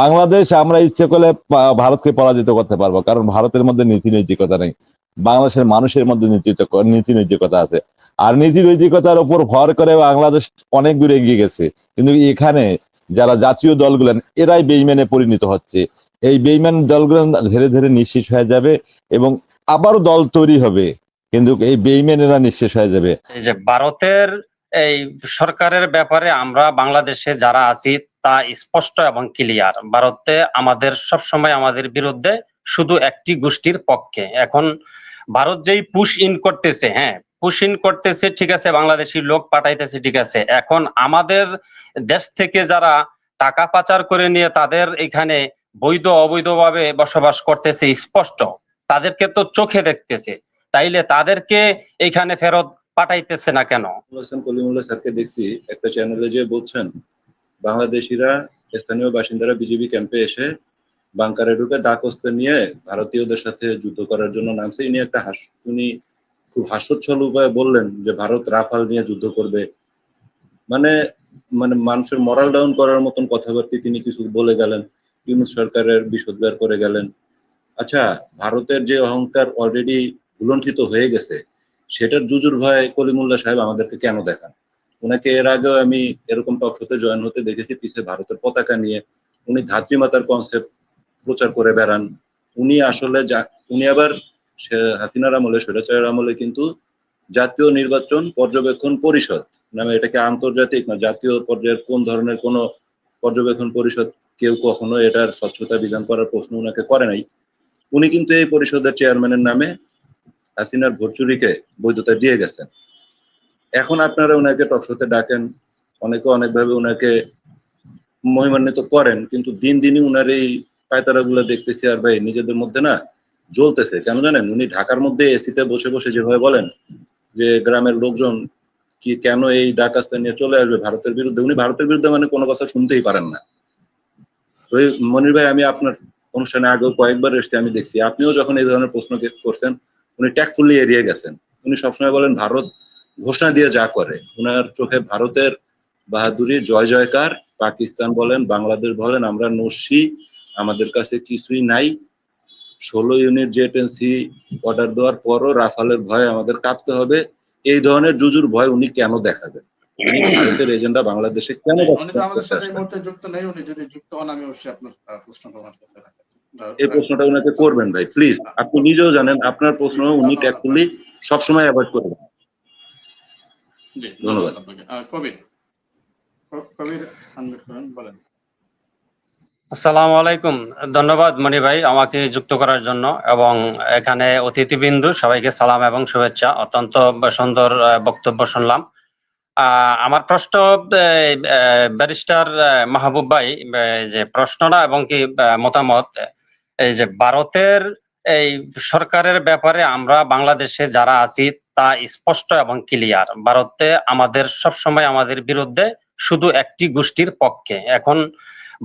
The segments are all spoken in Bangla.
বাংলাদেশ আমরা ইচ্ছে করলে ভারতকে পরাজিত করতে পারবো, কারণ ভারতের মধ্যে নীতি নৈতিকতা নেই। বাংলাদেশের মানুষের মধ্যে নীতি নৈতিকতা আছে। আর নীতি নৈতিকতার উপর ভর করে বাংলাদেশ অনেক দূরে এগিয়ে গেছে। কিন্তু এখানে যারা জাতীয় দলগুলো এরাই বেইমানে পরিণত হচ্ছে। এই বেইমান দলগুলো ধীরে ধীরে নিঃশেষ হয়ে যাবে এবং আবারও দল তৈরি হবে, কিন্তু এই বেইমানেরা নিঃশেষ হয়ে যাবে। এই যে ভারতের এই সরকারের ব্যাপারে আমরা বাংলাদেশে যারা আছি তা স্পষ্ট এবং ক্লিয়ার। ভারতে আমাদের সবসময় আমাদের বিরুদ্ধে, শুধু একটি গোষ্ঠীর পক্ষে। এখন ভারত যেই পুশ ইন করতেছে, হ্যাঁ পুশ ইন করতেছে, ঠিক আছে, বাংলাদেশি লোক পাঠাইতেছে, ঠিক আছে। এখন আমাদের দেশ থেকে যারা টাকা পাচার করে নিয়ে তাদের এখানে বৈধ অবৈধভাবে বসবাস করতেছে, স্পষ্ট তাদেরকে তো চোখে দেখতেছে, তাইলে তাদেরকে এখানে ফেরত পাঠাইতেছে না কেন? কলিমুল্লাহ স্যারকে দেখছি একটা চ্যানেলে যে বলছেন বাংলাদেশিরা, স্থানীয় বাসিন্দারা বিজিবি ক্যাম্পে এসে বাংকারে ঢুকে দাকস্তে নিয়ে ভারতীয়দের সাথে যুদ্ধ করার জন্য নামছে। ইনি একটা উনি খুব হাস্যোচ্ছল উপায়ে বললেন যে ভারত রাফাল নিয়ে যুদ্ধ করবে। মানে মানে মানুষের মরাল ডাউন করার মতন কথাবার্তা তিনি কিছু বলে গেলেন, ইউনূস সরকারের বিষোদ্গার করে গেলেন। আচ্ছা, ভারতের যে অহংকার অলরেডি উলণ্ঠিত হয়ে গেছে, সেটার জুজুর ভয় কলিমুল্লাহ সাহেব আমাদেরকে কেন দেখান? ওনাকে এর আগেও আমি এরকম টক শোতে জয়েন হতে দেখেছি, পিছে ভারতের পতাকা নিয়ে উনি ধাত্রী মাতার কনসেপ্ট প্রচার করে বেড়ান। উনি আসলে উনি আবার হাসিনার আমলে, স্বৈরাচারের আমলে কিন্তু জাতীয় নির্বাচন পর্যবেক্ষণ পরিষদ নামে, এটাকে আন্তর্জাতিক না জাতীয় পর্যায়ের কোন ধরনের কোন পর্যবেক্ষণ পরিষদ কেউ কখনো এটার স্বচ্ছতা বিধান করার প্রশ্ন ওনাকে করে নাই। উনি কিন্তু এই পরিষদের চেয়ারম্যানের নামে হাসিনার ভোট চুরিকে বৈধতা দিয়ে গেছেন। এখন আপনারা ওনাকে টকশোতে ডাকেন, অনেকে অনেকভাবে ওনাকে মহিমান্বিত করেন, কিন্তু দিন দিনই উনার এই পায়তারা গুলো দেখতেছি আর ভাই নিজেদের মধ্যে না জ্বলতেছে। কেন জানেন? উনি ঢাকার মধ্যে এসিতে বসে বসে যেভাবে বলেন যে গ্রামের লোকজন কি কেন এই দাকাস্তা নিয়ে চলে আসবে ভারতের বিরুদ্ধে, উনি ভারতের বিরুদ্ধে মানে কোনো কথা শুনতেই পারেন না। ওই মনির ভাই, আমি আপনার অনুষ্ঠানে আগেও কয়েকবার এসেছি, আমি দেখছি আপনিও যখন এই ধরনের প্রশ্ন করছেন উনি ট্যাক্টফুলি এড়িয়ে গেছেন। উনি সবসময় বলেন ভারত ঘোষণা দিয়ে যা করে, উনার চোখে ভারতের বাহাদুরি জয় জয়কার। পাকিস্তান বলেন, বাংলাদেশ বলেন, আমরা নস্যি, আমাদের কাছে কিছুই নাই। 16 ইউনিট জেট এন্ড সি অর্ডার দেওয়ার পরও রাফালের ভয় আমাদের কাঁপতে হবে। এই ধরনের জুজুর ভয় উনি কেন দেখাবেন? উনি ভারতের এজেন্ডা বাংলাদেশে কেন? উনি তো আমাদের সাথে এই মুহূর্তে যুক্ত নেই, উনি যদি যুক্ত হন আমি অবশ্যই আপনার প্রশ্ন ওনার কাছে রাখবো। এই প্রশ্নটা ওনাকে করবেন ভাই, প্লিজ। আপনি নিজেও জানেন আপনার প্রশ্ন উনি ট্যাক্টফুলি সবসময় অ্যাভয়েড করবেন। ধন্যবাদ। কবির বলেন। আসসালামু আলাইকুম, ধন্যবাদ মনি ভাই আমাকে যুক্ত করার জন্য, এবং এখানে অতিথিবৃন্দ সবাইকে সালাম এবং শুভেচ্ছা। অত্যন্ত সুন্দর বক্তব্য শুনলাম। আমার প্রশ্ন ব্যারিস্টার মাহবুব ভাই, যে প্রশ্নটা এবং কি মতামত, এই যে ভারতের এই সরকারের ব্যাপারে আমরা বাংলাদেশে যারা আছি তা স্পষ্ট এবং ক্লিয়ার। ভারতে আমাদের সবসময় আমাদের বিরুদ্ধে, শুধু একটি গোষ্ঠীর পক্ষে। এখন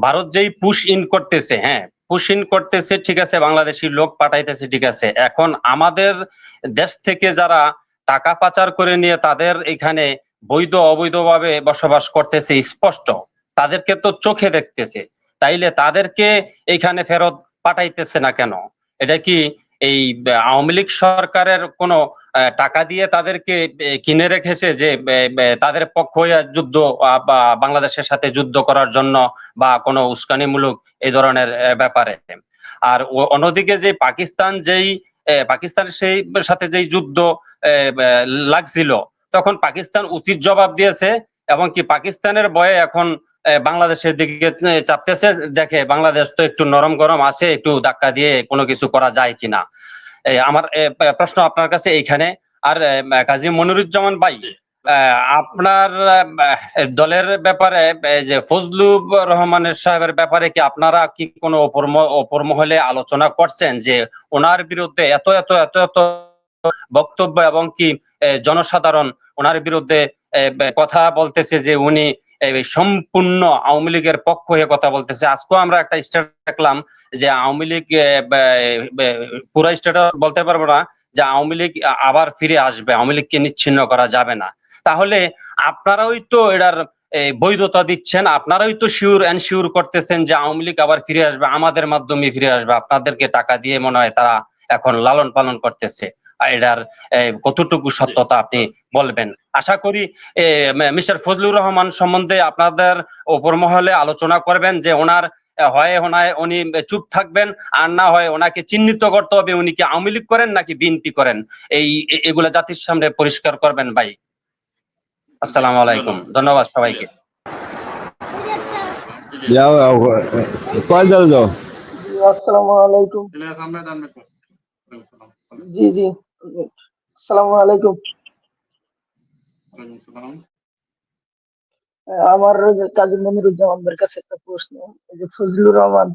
ভারত যেই পুশ ইন করতেছে, হ্যাঁ পুশ ইন করতেছে, ঠিক আছে, বাংলাদেশি লোক পাঠাইতেছে, ঠিক আছে। এখন আমাদের দেশ থেকে যারা টাকা পাচার করে নিয়ে তাদের এখানে বৈধ অবৈধভাবে বসবাস করতেছে, স্পষ্ট তাদেরকে তো চোখে দেখতেছে, তাইলে তাদেরকে এখানে ফেরত পাঠাইতেছে না কেন? এটা কি এই আওয়ামী লীগ সরকারের কোন টাকা দিয়ে তাদেরকে কিনে রেখেছে যে তাদের পক্ষ হয়ে যুদ্ধ বা বাংলাদেশের সাথে যুদ্ধ করার জন্য, বা কোনো উস্কানিমূলক এই ধরনের ব্যাপারে? আর অন্যদিকে যে পাকিস্তানের সেই সাথে যেই যুদ্ধ লাগছিল, তখন পাকিস্তান উচিত জবাব দিয়েছে, এবং কি পাকিস্তানের ভয়ে এখন বাংলাদেশের দিকে চাপতেছে, দেখে বাংলাদেশ তো একটু নরম গরম আছে, একটু ধাক্কা দিয়ে কোনো কিছু করা যায় কিনা। আমার প্রশ্ন আপনার কাছে এইখানে। আর কাজী মনিরুজ্জামান ভাই, আপনার দলের ব্যাপারে, যে ফজলুর রহমানের সাহেবের ব্যাপারে কি আপনারা কি কোনো অপর মহলে আলোচনা করছেন যে ওনার বিরুদ্ধে এত এত এত এত বক্তব্য, এবং কি জনসাধারণ ওনার বিরুদ্ধে কথা বলতেছে যে উনি সম্পূর্ণ আওয়ামী লীগের পক্ষ হয়ে কথা বলতেছে? আজকেও আমরা একটা স্ট্যাটাস দেখলাম যে আওয়ামী লীগ, পুরো স্ট্যাটাস বলতে পারবো না, যে আওয়ামী লীগ আবার ফিরে আসবে, আওয়ামী লীগকে নিচ্ছিন্ন করা যাবে না। তাহলে আপনারাই তো এটার বৈধতা দিচ্ছেন, আপনারাই তো শিওর এনশিওর করতেছেন যে আওয়ামী লীগ আবার ফিরে আসবে, আমাদের মাধ্যমে ফিরে আসবে, আপনাদেরকে টাকা দিয়ে মনে হয় তারা এখন লালন পালন করতেছে। আর এটার কতটুকু সত্যতা আপনি বলবেন। আশা করি মিস্টার ফজলুর রহমান সম্বন্ধে আপনাদের ওপর মহলে আলোচনা করবেন যে ওনার হয় উনি চুপ থাকবেন, আর না হয় ওনাকে চিহ্নিত করতে হবে উনি কি আওয়ামী লীগ করেন নাকি বিএনপি করেন। এগুলা জাতির সামনে পরিষ্কার করবেন ভাই। আসসালামু আলাইকুম, ধন্যবাদ সবাইকে। যাও কয় যাও জি, আসসালামু আলাইকুম। ইলিয়াস আহমেদ আহমেদ স্যার। ওয়ালাইকুম সালাম। জি জি, আসসালামু আলাইকুম। ওয়ালাইকুম সালাম। আমার কাজী মনিরুজ্জামানের কাছে একটা প্রশ্ন। এই যে ফজলুর রহমান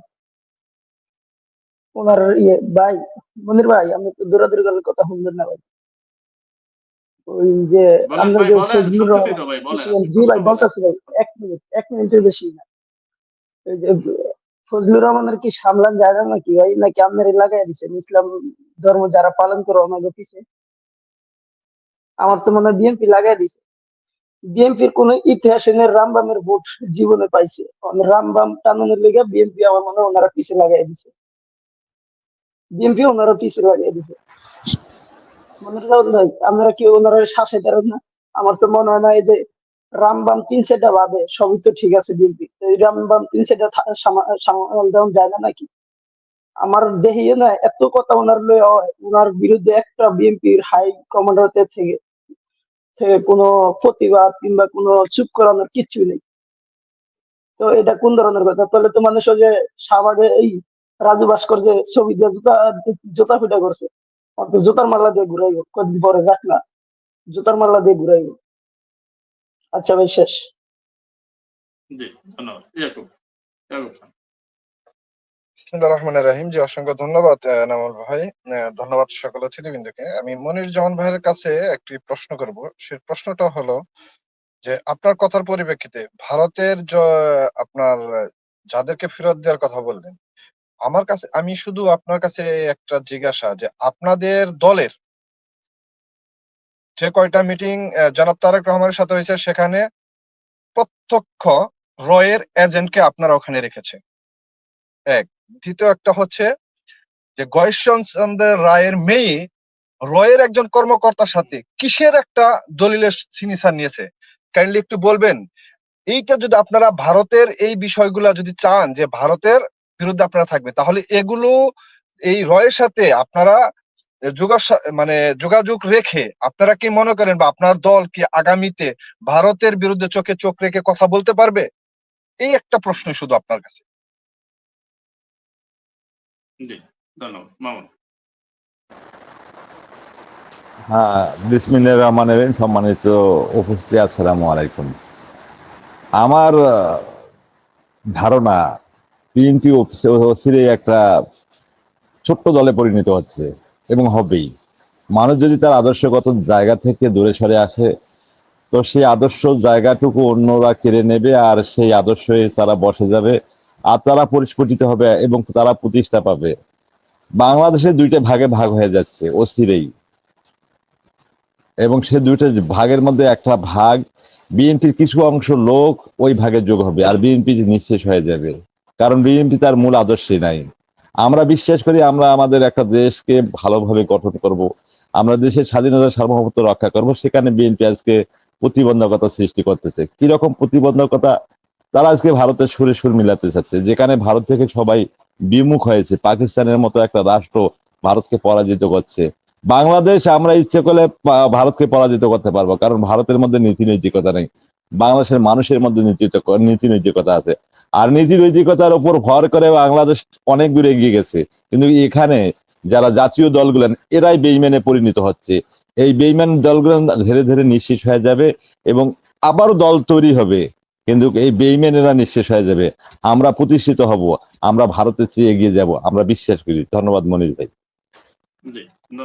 ওনার ভাই, মনির ভাই, আমি তো দৌড়াদৌড়ি করার কথা শুনবেন না ভাই। ওই যে বলেন আমরা ভাই, যে বলেন, ফজলুর শুনতেছি রহমান, তো ভাই, বলেন, আপনি জি প্রশ্ন ভাই বলেন। বলতেছি ভাই, 1 মিনিট, 1 মিনিটের বেশি না। এই যে ফজলুর রহমানের কি সামলান যায় না নাকি ভাই, নাকি আপনার এলাকায় দিচ্ছেন ইসলাম ধর্ম যারা পালন করে ওনাকে পিছে? আমার তো মনে হয় বিএনপি লাগাই দিছে। বিএনপির কোন ইতিহাসে নেই রামবামের ভোট জীবনে পাইছে। রামবাম টানানোর লেগে বিএনপি আমার মনে হয় ওনারা পিছে লাগাই দিছে, বিএনপি ওনারা পিছে লাগাই দিছে। মনে হয় ভাই, আপনারা কি ওনারা শাসাই পারেন না? আমার তো মনে হয় না এই যে রামবাম 3 সেটা বাদে সবই তো ঠিক আছে বিএনপি, এই রামবাম 3 সেটা সামাল দেওয়া যায় না নাকি? আমার দেখিয়ে না এত কথা ওনার লয়ে হয়, ওনার বিরুদ্ধে একটা বিএনপির হাই কমান্ডার থেকে থেকে কোনো প্রতিবাদ কিংবা কোনো চুপ করানোর কিচ্ছু নেই। তো এটা কোন ধরনের কথা? তাহলে তো মানুষ ওই যে শাহবাগে এই রাজু ভাস্কর্যে ছবি দিয়ে জুতা পিটা করছে, অত জুতার মাল্লা দিয়ে ঘুরাইব, কদিন পরে যাক না, জুতার মাল্লা দিয়ে ঘুরাইব। আচ্ছা ভাই, শেষ। জি, ধন্যবাদ। ইয়াকুব খান। বিসমিল্লাহির রহমানির রহিম। জি, অসংখ্য ধন্যবাদ এনামুল ভাই। ধন্যবাদ সকল অতিথিবৃন্দকে। আমি মনির জামান ভাইয়ের কাছে একটি প্রশ্ন করব। সেই প্রশ্নটা হলো যে আপনার কথার পরিপ্রেক্ষিতে ভারতের আপনার যাদেরকে ফেরত দেওয়ার কথা বললেন, আমার কাছে আমি শুধু আপনার কাছে একটা জিজ্ঞাসা যে আপনাদের দলের যে কয়টা মিটিং জনাব তারেক রহমানের সাথে হয়েছে সেখানে প্রত্যক্ষ রয়ের এজেন্টকে আপনারা ওখানে রেখেছে, এক। দ্বিতীয় একটা হচ্ছে যে গয়েশ্বরচন্দ্র রায়ের মেয়ে রয়ের একজন কর্মকর্তার সাথে কিসের একটা দলিলের সিগনেচার নিয়েছে, কাইন্ডলি একটু বলবেন। এইটা যদি আপনারা ভারতের এই বিষয়গুলা যদি চান যে ভারতের বিরুদ্ধে আপনারা থাকবে, তাহলে এগুলো এই রয়ের সাথে আপনারা যোগাযোগ রেখে আপনারা কি মনে করেন বা আপনার দল কি আগামীতে ভারতের বিরুদ্ধে চোখে চোখ রেখে কথা বলতে পারবে? এই একটা প্রশ্ন শুধু আপনার কাছে। জি, ধন্যবাদ। মামুন। হ্যাঁ, বিসমিল্লাহির রহমানির রহিম। সম্মানিত উপস্থিতি, আসসালামু আলাইকুম। আমার ধারণা বিএনপি অচিরেই একটা ছোট্ট দলে পরিণত হচ্ছে এবং হবেই। মানুষ যদি তার আদর্শগত জায়গা থেকে দূরে সরে আসে, তো সেই আদর্শ জায়গাটুকু অন্যরা কেড়ে নেবে, আর সেই আদর্শে তারা বসে যাবে, আর তারা পরিস্ফুটিত হবে এবং তারা প্রতিষ্ঠা পাবে। বাংলাদেশে 2টে ভাগে ভাগ হয়ে যাচ্ছে অচিরেই, এবং সে 2টে ভাগের মধ্যে একটা ভাগ বিএনপির কিছু অংশ লোক ওই ভাগে যোগ হবে, আর বিএনপি নিঃশেষ হয়ে যাবে, কারণ বিএনপি তার মূল আদর্শে নাই। আমরা বিশ্বাস করি আমরা আমাদের একটা দেশকে ভালোভাবে গঠন করব, আমরা দেশের স্বাধীনতা সার্বভৌমত্ব রক্ষা করব, সেখানে বিএনপি আজকে প্রতিবন্ধকতা সৃষ্টি করতেছে। কিরকম প্রতিবন্ধকতা? তারা আজকে ভারতের সুরে সুর মিলাতে চাচ্ছে, যেখানে ভারত থেকে সবাই বিমুখ হয়েছে। পাকিস্তানের মতো একটা রাষ্ট্র ভারতকে পরাজিত করছে। বাংলাদেশ আমরা ইচ্ছে করলে ভারতকে পরাজিত করতে পারবো, কারণ ভারতের মধ্যে নীতি নৈতিকতা নেই, বাংলাদেশের মানুষের মধ্যে নীতি নৈতিকতা আছে। আর নীতি নৈতিকতার উপর ভর করে বাংলাদেশ অনেক দূর এগিয়ে গেছে, কিন্তু এখানে যারা জাতীয় দলগুলো এরাই বেইমানে পরিণত হচ্ছে। এই বেইমান দলগুলো ধীরে ধীরে নিঃশেষ হয়ে যাবে এবং আবারও দল তৈরি হবে, কিন্তু এই বেইমানেরা নিঃশেষ হয়ে যাবে, আমরা প্রতিষ্ঠিত হব, আমরা ভারতের চেয়ে এগিয়ে যাব, আমরা বিশ্বাস করি। ধন্যবাদ মনির ভাই। জি।